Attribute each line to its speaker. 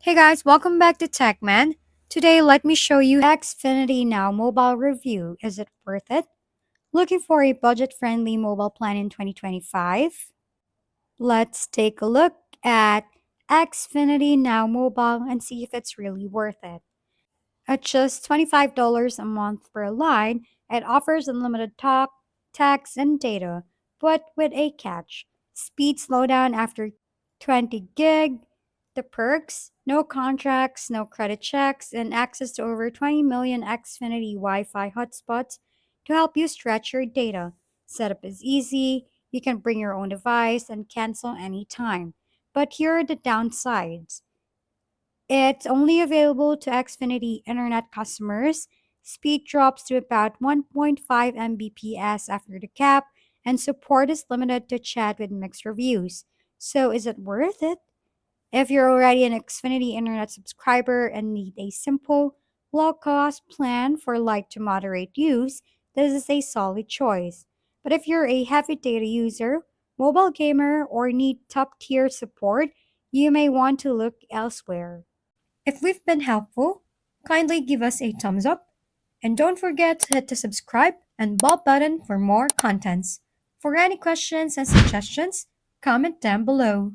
Speaker 1: Hey guys, welcome back to TechMan. Today, let me show you Xfinity Now Mobile review. Is it worth it? Looking for a budget-friendly mobile plan in 2025? Let's take a look at Xfinity Now Mobile and see if it's really worth it. At just $25 a month per line, it offers unlimited talk, text, and data, but with a catch. Speed slowdown after 20 gig, the perks, no contracts, no credit checks, and access to over 20 million Xfinity Wi-Fi hotspots to help you stretch your data. Setup is easy, you can bring your own device and cancel anytime. But here are the downsides. It's only available to Xfinity Internet customers. Speed drops to about 1.5 Mbps after the cap, and support is limited to chat with mixed reviews. So, is it worth it? If you're already an Xfinity Internet subscriber and need a simple, low cost plan for light to moderate use, this is a solid choice. But if you're a heavy data user, mobile gamer, or need top tier support, you may want to look elsewhere. If we've been helpful, kindly give us a thumbs up and don't forget to hit the subscribe and bell button for more contents. For any questions and suggestions, comment down below.